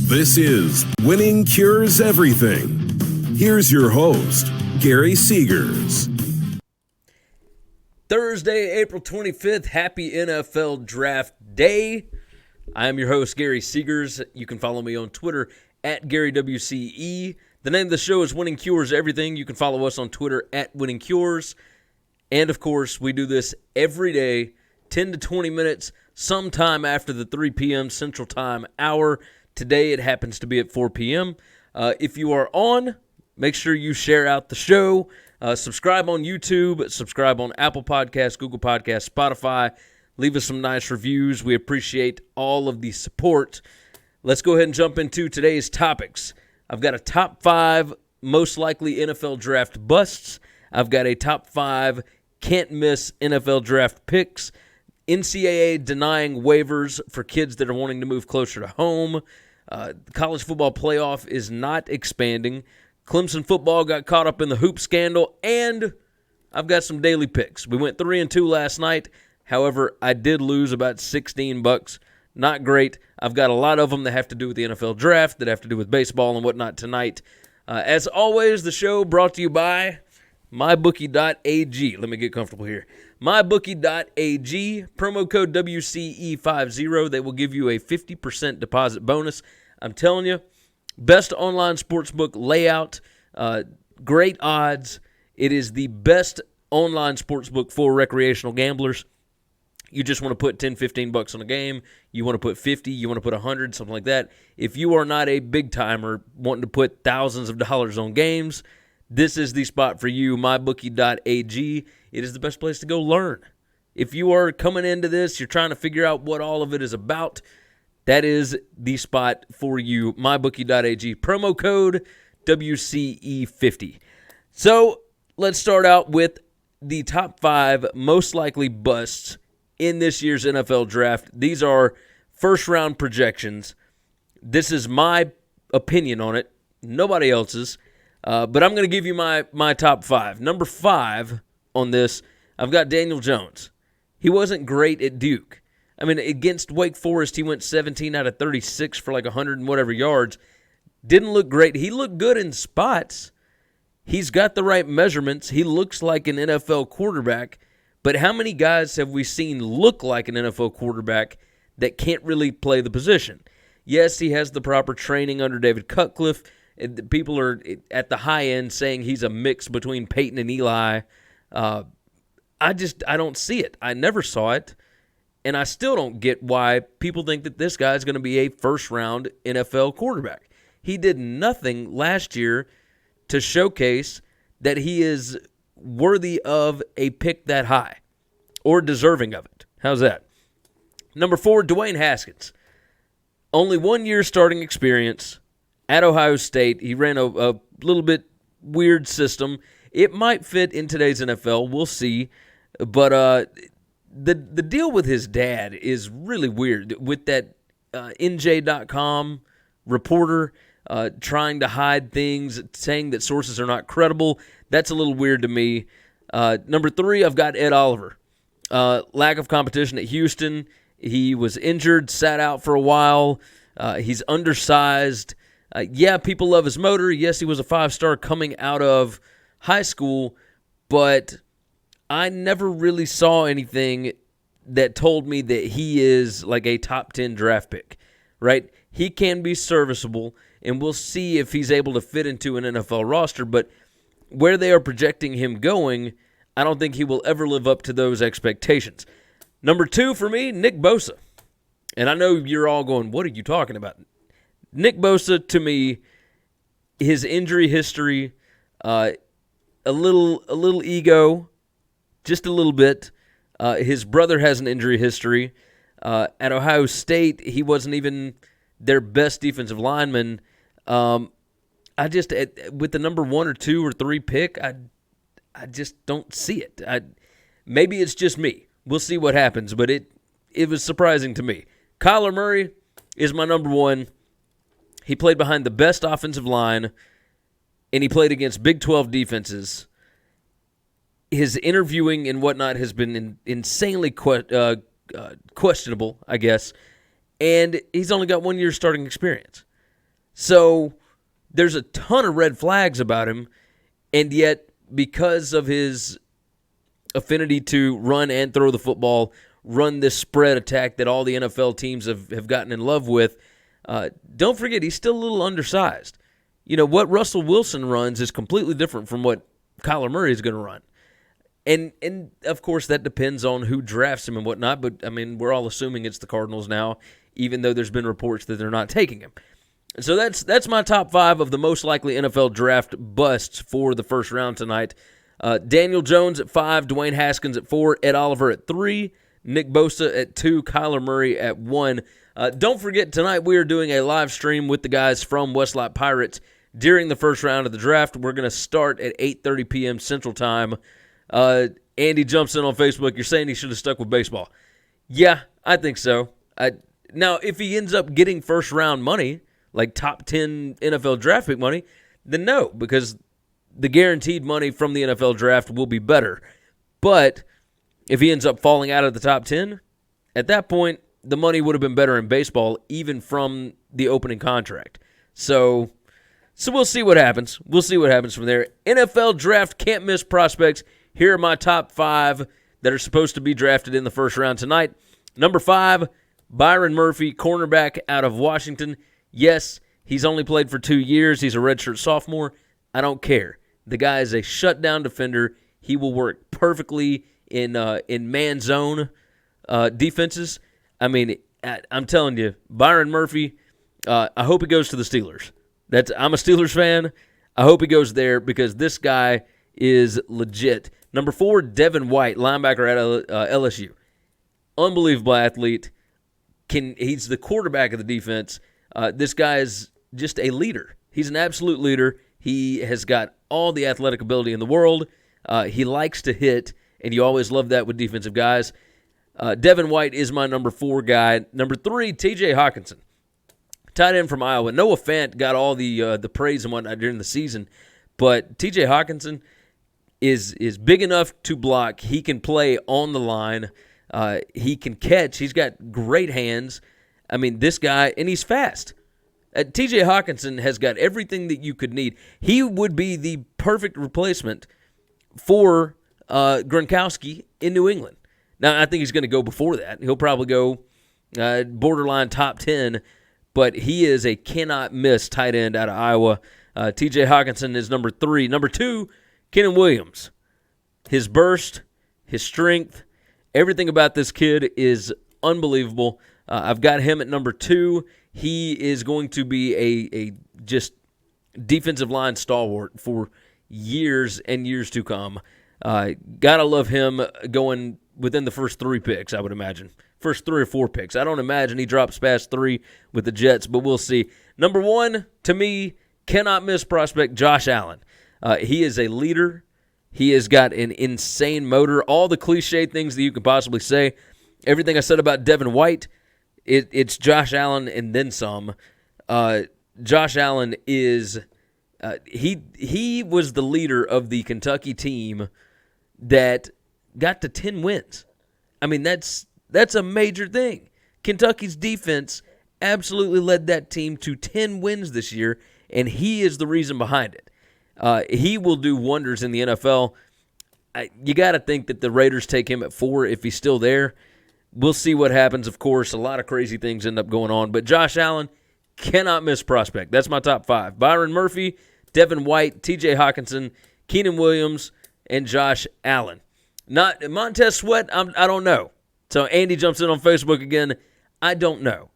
This is Winning Cures Everything. Here's your host, Gary Seegers. Thursday, April 25th, happy NFL Draft Day. I am your host, Gary Seegers. You can follow me on Twitter at GaryWCE. The name of the show is Winning Cures Everything. You can follow us on Twitter at Winning Cures. And, of course, we do this every day, 10 to 20 minutes, sometime after the 3 p.m. Central Time hour. Today it happens to be at 4 p.m. If you are on, make sure you share out the show. Subscribe on YouTube, subscribe on Apple Podcasts, Google Podcasts, Spotify. Leave us some nice reviews. We appreciate all of the support. Let's go ahead and jump into today's topics. I've got a top 5 most likely NFL draft busts. I've got a top 5 can't miss NFL draft picks. NCAA denying waivers for kids that are wanting to move closer to home. College football playoff is not expanding. Clemson football got caught up in the hoop scandal, and I've got some daily picks. We went 3-2 last night. However, I did lose about $16. Not great. I've got a lot of them that have to do with the NFL draft, that have to do with baseball and whatnot tonight. As always, the show brought to you by mybookie.ag. Let me get comfortable here. mybookie.ag, promo code WCE50. They will give you a 50% deposit bonus. I'm telling you, best online sportsbook layout, great odds. It is the best online sportsbook for recreational gamblers. You just want to put $10, $15 on a game. You want to put 50, you want to put 100, something like that. If you are not a big timer wanting to put thousands of dollars on games, this is the spot for you, mybookie.ag. It is the best place to go learn. If you are coming into this, you're trying to figure out what all of it is about, that is the spot for you, mybookie.ag. Promo code WCE50. So let's start out with the top 5 most likely busts in this year's NFL draft. These are first-round projections. This is my opinion on it, nobody else's. But I'm going to give you my top 5. Number 5 on this, I've got Daniel Jones. He wasn't great at Duke. I mean, against Wake Forest, he went 17 out of 36 for like 100 and whatever yards. Didn't look great. He looked good in spots. He's got the right measurements. He looks like an NFL quarterback. But how many guys have we seen look like an NFL quarterback that can't really play the position? Yes, he has the proper training under David Cutcliffe. People are at the high end saying he's a mix between Peyton and Eli. I don't see it. I never saw it. And I still don't get why people think that this guy is going to be a first-round NFL quarterback. He did nothing last year to showcase that he is worthy of a pick that high or deserving of it. How's that? Number 4, Dwayne Haskins. Only 1 year starting experience at Ohio State. He ran a little bit weird system. It might fit in today's NFL. We'll see. But the deal with his dad is really weird. With that NJ.com reporter trying to hide things, saying that sources are not credible, that's a little weird to me. Number 3, I've got Ed Oliver. Lack of competition at Houston. He was injured, sat out for a while. He's undersized. Yeah, people love his motor. Yes, he was a 5-star coming out of high school, but I never really saw anything that told me that he is like a top 10 draft pick, right? He can be serviceable, and we'll see if he's able to fit into an NFL roster, but where they are projecting him going, I don't think he will ever live up to those expectations. Number 2 for me, Nick Bosa. And I know you're all going, what are you talking about? Nick Bosa, to me, his injury history, a little ego, just a little bit. His brother has an injury history. At Ohio State, he wasn't even their best defensive lineman. I just, with the number 1 or 2 or 3 pick, I just don't see it. Maybe it's just me. We'll see what happens, but it was surprising to me. Kyler Murray is my number 1. He played behind the best offensive line, and he played against Big 12 defenses. His interviewing and whatnot has been insanely questionable, I guess, and he's only got 1 year starting experience. So there's a ton of red flags about him, and yet because of his affinity to run and throw the football, run this spread attack that all the NFL teams have gotten in love with, don't forget he's still a little undersized. What Russell Wilson runs is completely different from what Kyler Murray is going to run. And of course, that depends on who drafts him and whatnot, but, we're all assuming it's the Cardinals now, even though there's been reports that they're not taking him. So that's my top 5 of the most likely NFL draft busts for the first round tonight. Daniel Jones at 5, Dwayne Haskins at 4, Ed Oliver at 3, Nick Bosa at 2, Kyler Murray at 1. Don't forget, tonight we are doing a live stream with the guys from Westlot Pirates during the first round of the draft. We're going to start at 8:30 p.m. Central Time. Andy jumps in on Facebook. You're saying he should have stuck with baseball. Yeah, I think so. Now, if he ends up getting first-round money, like top 10 NFL draft pick money, then no, because the guaranteed money from the NFL draft will be better. But if he ends up falling out of the top 10, at that point, the money would have been better in baseball, even from the opening contract. So we'll see what happens. We'll see what happens from there. NFL draft can't miss prospects. Here are my top 5 that are supposed to be drafted in the first round tonight. Number 5, Byron Murphy, cornerback out of Washington. Yes, he's only played for 2 years. He's a redshirt sophomore. I don't care. The guy is a shutdown defender. He will work perfectly in man zone defenses. I'm telling you, Byron Murphy, I hope he goes to the Steelers. I'm a Steelers fan. I hope he goes there because this guy is legit. Number 4, Devin White, linebacker at LSU. Unbelievable athlete. He's the quarterback of the defense. This guy is just a leader. He's an absolute leader. He has got all the athletic ability in the world. He likes to hit, and you always love that with defensive guys. Devin White is my number 4 guy. Number 3, T.J. Hawkinson, tight end from Iowa. Noah Fant got all the praise and whatnot during the season, but T.J. Hawkinson is big enough to block. He can play on the line. He can catch. He's got great hands. This guy, and he's fast. T.J. Hawkinson has got everything that you could need. He would be the perfect replacement for Gronkowski in New England. Now, I think he's going to go before that. He'll probably go borderline top 10, but he is a cannot-miss tight end out of Iowa. T.J. Hawkinson is number 3. Number 2, Kenyon Williams. His burst, his strength, everything about this kid is unbelievable. I've got him at number 2. He is going to be a just defensive line stalwart for years and years to come. Gotta love him going within the first 3 picks, I would imagine. First 3 or 4 picks. I don't imagine he drops past 3 with the Jets, but we'll see. Number 1, to me, cannot miss prospect Josh Allen. He is a leader. He has got an insane motor. All the cliche things that you could possibly say. Everything I said about Devin White, it's Josh Allen and then some. Josh Allen is he was the leader of the Kentucky team that got to 10 wins. That's a major thing. Kentucky's defense absolutely led that team to 10 wins this year, and he is the reason behind it. He will do wonders in the NFL. You got to think that the Raiders take him at 4 if he's still there. We'll see what happens, of course. A lot of crazy things end up going on. But Josh Allen, cannot miss prospect. That's my top 5. Byron Murphy, Devin White, T.J. Hawkinson, Keenan Williams, and Josh Allen. Not Montez Sweat, I don't know. So Andy jumps in on Facebook again. I don't know.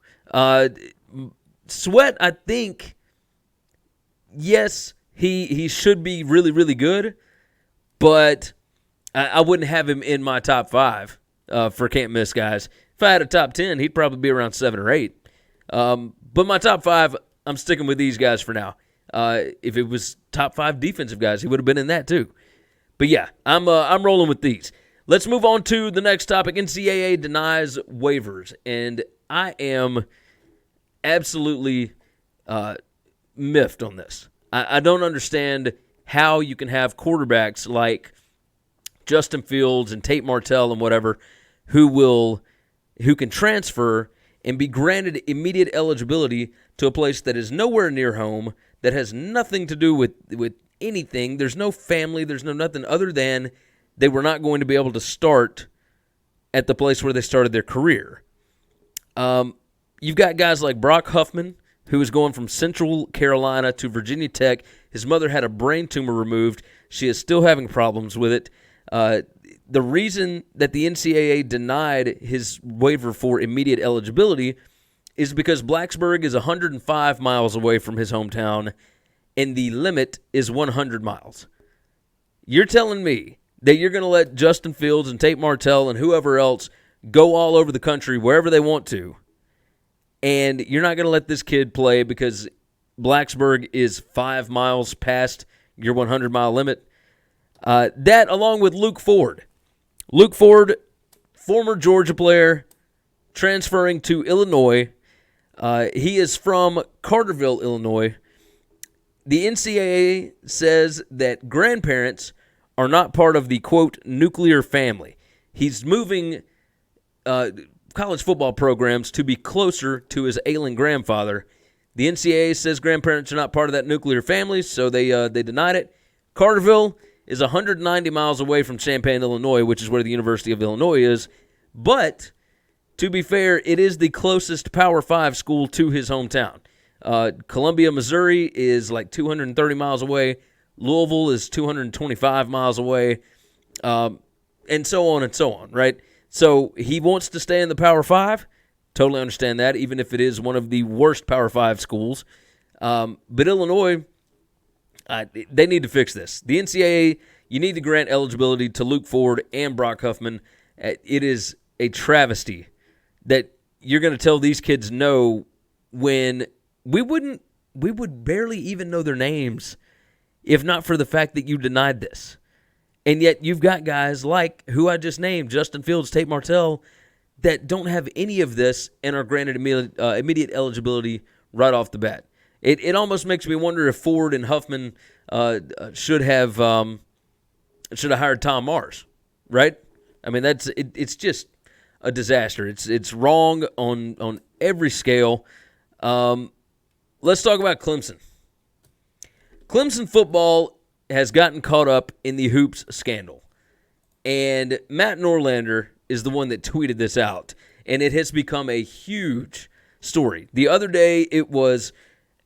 Sweat, I think, yes, he should be really, really good, but I wouldn't have him in my top 5 for can't miss guys. If I had a top 10, he'd probably be around 7 or 8. But my top 5, I'm sticking with these guys for now. If it was top 5 defensive guys, he would have been in that too. But yeah, I'm rolling with these. Let's move on to the next topic. NCAA denies waivers, and I am absolutely miffed on this. I don't understand how you can have quarterbacks like Justin Fields and Tate Martell and whatever who can transfer and be granted immediate eligibility to a place that is nowhere near home, that has nothing to do with anything. There's no family, there's no nothing other than they were not going to be able to start at the place where they started their career. You've got guys like Brock Huffman, who is going from Central Carolina to Virginia Tech. His mother had a brain tumor removed. She is still having problems with it. The reason that the NCAA denied his waiver for immediate eligibility is because Blacksburg is 105 miles away from his hometown, and the limit is 100 miles. You're telling me that you're going to let Justin Fields and Tate Martell and whoever else go all over the country wherever they want to, and you're not going to let this kid play because Blacksburg is 5 miles past your 100-mile limit? That, along with Luke Ford. Luke Ford, former Georgia player, transferring to Illinois. He is from Carterville, Illinois. The NCAA says that grandparents are not part of the, quote, nuclear family. He's moving college football programs to be closer to his ailing grandfather. The NCAA says grandparents are not part of that nuclear family, so they denied it. Carterville is 190 miles away from Champaign, Illinois, which is where the University of Illinois is. But, to be fair, it is the closest Power 5 school to his hometown. Columbia, Missouri is like 230 miles away. Louisville is 225 miles away. And so on, right? So he wants to stay in the Power 5. Totally understand that, even if it is one of the worst Power 5 schools. But Illinois, they need to fix this. The NCAA, you need to grant eligibility to Luke Ford and Brock Huffman. It is a travesty that you're going to tell these kids no when we would barely even know their names if not for the fact that you denied this. And yet you've got guys like who I just named, Justin Fields, Tate Martell, that don't have any of this and are granted immediate eligibility right off the bat. It almost makes me wonder if Ford and Huffman should have hired Tom Mars, right? I mean, it's just a disaster. It's wrong on every scale. Let's talk about Clemson. Clemson football has gotten caught up in the hoops scandal, and Matt Norlander is the one that tweeted this out, and it has become a huge story. The other day, it was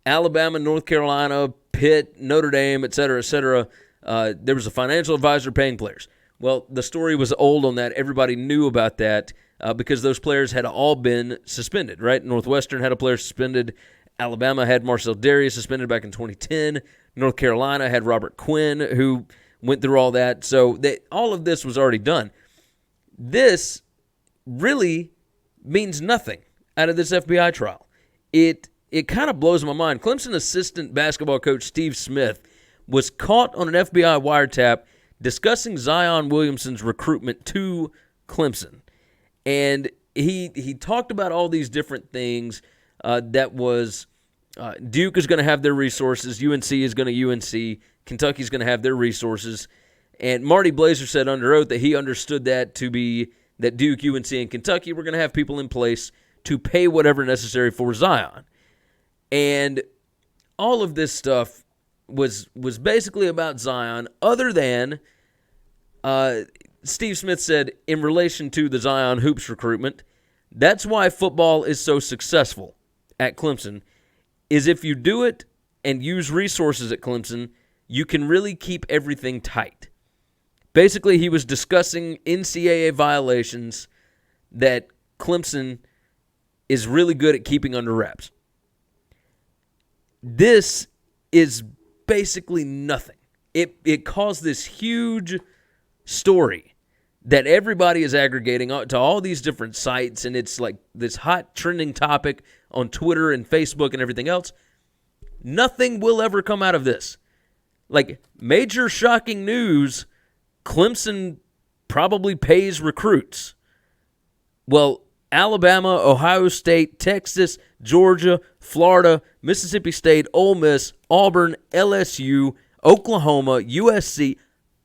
Alabama, North Carolina, Pitt, Notre Dame, et cetera, et cetera. There was a financial advisor paying players. Well, the story was old on that. Everybody knew about that because those players had all been suspended, right? Northwestern had a player suspended. Alabama had Marcel Darius suspended back in 2010. North Carolina had Robert Quinn, who went through all that. So all of this was already done. This really means nothing out of this FBI trial. It kind of blows my mind. Clemson assistant basketball coach Steve Smith was caught on an FBI wiretap discussing Zion Williamson's recruitment to Clemson. And he talked about all these different things that was Duke is going to have their resources, UNC is going to UNC, Kentucky's going to have their resources. And Marty Blazer said under oath that he understood that to be that Duke, UNC, and Kentucky were going to have people in place to pay whatever necessary for Zion. And all of this stuff was basically about Zion, other than Steve Smith said in relation to the Zion hoops recruitment, that's why football is so successful at Clemson, is if you do it and use resources at Clemson, you can really keep everything tight. Basically, he was discussing NCAA violations that Clemson is really good at keeping under wraps. This is basically nothing. It caused this huge story that everybody is aggregating to all these different sites, and it's like this hot trending topic on Twitter and Facebook and everything else. Nothing will ever come out of this. Like, major shocking news, Clemson probably pays recruits. Well, Alabama, Ohio State, Texas, Georgia, Florida, Mississippi State, Ole Miss, Auburn, LSU, Oklahoma, USC,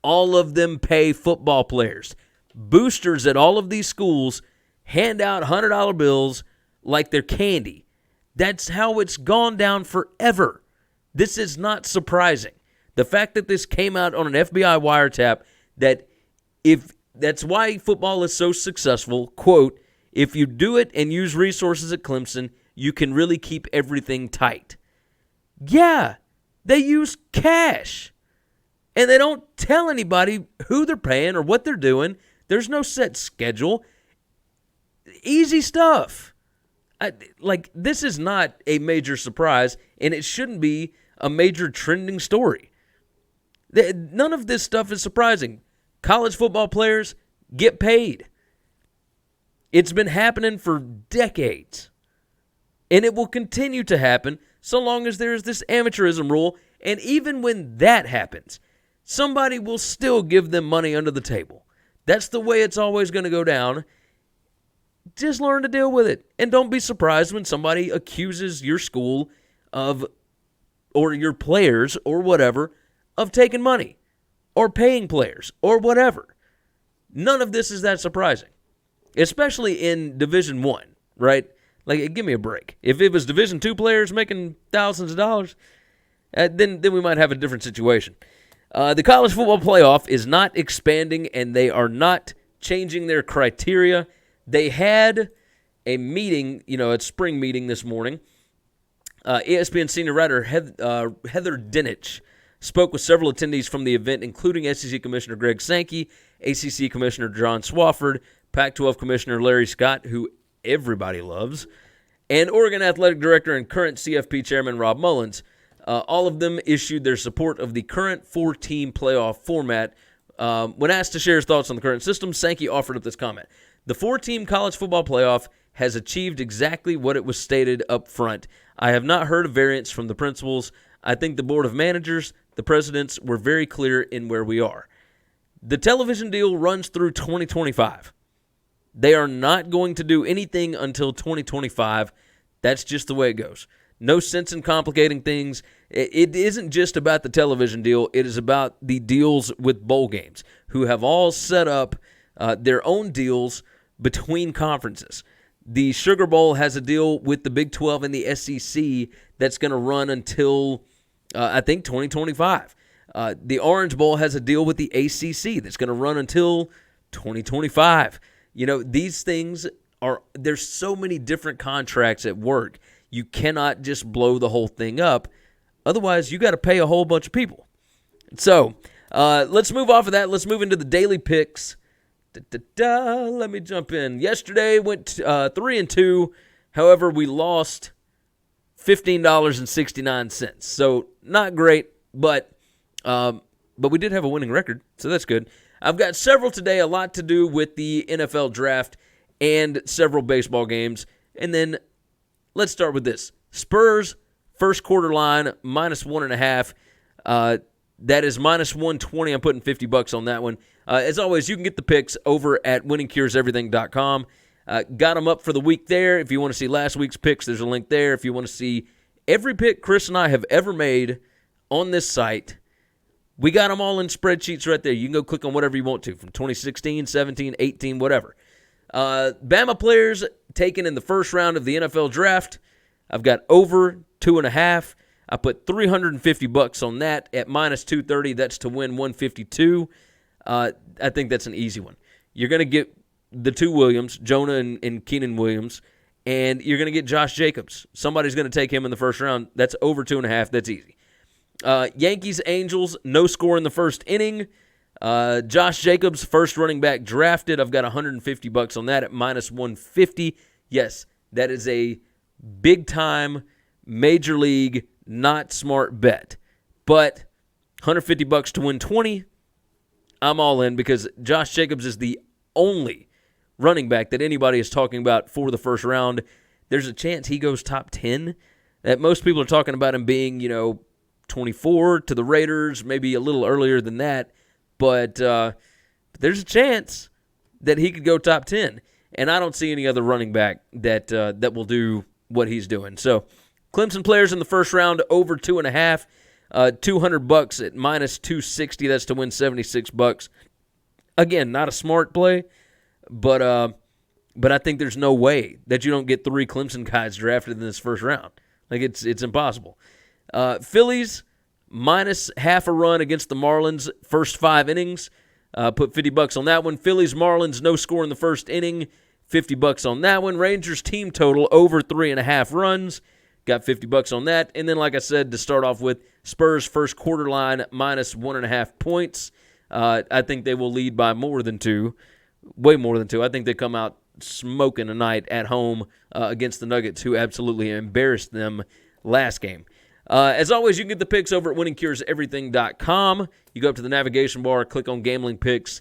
all of them pay football players. Boosters at all of these schools hand out $100 bills like they're candy. That's how it's gone down forever. This is not surprising. The fact that this came out on an FBI wiretap, that's why football is so successful. Quote, if you do it and use resources at Clemson, you can really keep everything tight. Yeah, they use cash. And they don't tell anybody who they're paying or what they're doing. There's no set schedule. Easy stuff. This is not a major surprise, and it shouldn't be a major trending story. None of this stuff is surprising. College football players get paid. It's been happening for decades, and it will continue to happen so long as there is this amateurism rule, and even when that happens, somebody will still give them money under the table. That's the way it's always going to go down. Just learn to deal with it. And don't be surprised when somebody accuses your school or your players or whatever, of taking money or paying players or whatever. None of this is that surprising, especially in Division I, right? Give me a break. If it was Division II players making thousands of dollars, then we might have a different situation. The College Football Playoff is not expanding, and they are not changing their criteria. They had a meeting, a spring meeting this morning. ESPN senior writer Heather Dinich spoke with several attendees from the event, including SEC Commissioner Greg Sankey, ACC Commissioner John Swofford, Pac-12 Commissioner Larry Scott, who everybody loves, and Oregon Athletic Director and current CFP Chairman Rob Mullins. All of them issued their support of the current 4-team playoff format. When asked to share his thoughts on the current system, Sankey offered up this comment. The 4-team college football playoff has achieved exactly what it was stated up front. I have not heard of variance from the principals. I think the board of managers, the presidents, were very clear in where we are. The television deal runs through 2025. They are not going to do anything until 2025. That's just the way it goes. No sense in complicating things. It isn't just about the television deal. It is about the deals with bowl games, who have all set up their own deals between conferences. The Sugar Bowl has a deal with the Big 12 and the SEC that's going to run until, I think, 2025. The Orange Bowl has a deal with the ACC that's going to run until 2025. These things there's so many different contracts at work. You cannot just blow the whole thing up. Otherwise, you got to pay a whole bunch of people. So, let's move off of that. Let's move into the daily picks. Let me jump in. Yesterday went 3-2. However, we lost $15.69. So, not great, but we did have a winning record, so that's good. I've got several today, a lot to do with the NFL draft and several baseball games. And then let's start with this. Spurs, first quarter line, -1.5. That is -120. I'm putting $50 on that one. As always, you can get the picks over at winningcureseverything.com. Got them up for the week there. If you want to see last week's picks, there's a link there. If you want to see every pick Chris and I have ever made on this site, we got them all in spreadsheets right there. You can go click on whatever you want to, from 2016, 17, 18, whatever. Bama players taken in the first round of the NFL draft. I've got over 2.5. I put $350 on that at -230. That's to win 152. I think that's an easy one. You're going to get the two Williams, Jonah and Keenan Williams, and you're going to get Josh Jacobs. Somebody's going to take him in the first round. That's over 2.5. That's easy. Yankees, Angels, no score in the first inning. Josh Jacobs, first running back drafted. I've got $150 on that at -150. Yes, that is a big-time, major league, not smart bet. But $150 to win 20, I'm all in because Josh Jacobs is the only running back that anybody is talking about for the first round. There's a chance he goes top 10. That most people are talking about him being, 24 to the Raiders, maybe a little earlier than that. But there's a chance that he could go top 10. And I don't see any other running back that will do what he's doing. So Clemson players in the first round, over 2.5. $200 at -260. That's to win $76. Again, not a smart play, but But I think there's no way that you don't get 3 Clemson guys drafted in this first round. Like, it's impossible. Phillies, minus half a run against the Marlins, first 5 innings. Put $50 on that one. Phillies, Marlins, no score in the first inning, $50 on that one. Rangers team total over 3.5 runs. Got $50 on that. And then, like I said, to start off with, Spurs first quarter line minus 1.5 points. I think they will lead by more than 2, way more than 2. I think they come out smoking tonight at home against the Nuggets, who absolutely embarrassed them last game. As always, you can get the picks over at winningcureseverything.com. You go up to the navigation bar, click on Gambling Picks,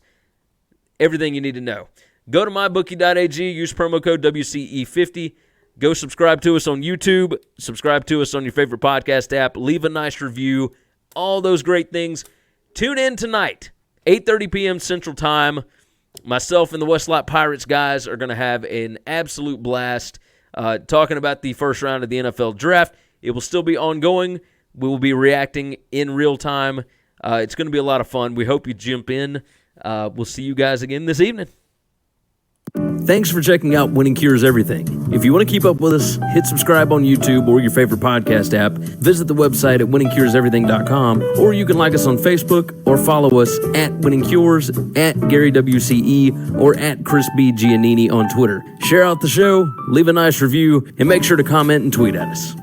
everything you need to know. Go to mybookie.ag, use promo code WCE50. Go subscribe to us on YouTube, subscribe to us on your favorite podcast app, leave a nice review, all those great things. Tune in tonight, 8:30 p.m. Central Time. Myself and the Westlot Pirates guys are going to have an absolute blast talking about the first round of the NFL Draft. It will still be ongoing. We will be reacting in real time. It's going to be a lot of fun. We hope you jump in. We'll see you guys again this evening. Thanks for checking out Winning Cures Everything. If you want to keep up with us, hit subscribe on YouTube or your favorite podcast app. Visit the website at winningcureseverything.com, or you can like us on Facebook or follow us at Winning Cures, at Gary WCE, or at Chris B. Giannini on Twitter. Share out the show, leave a nice review, and make sure to comment and tweet at us.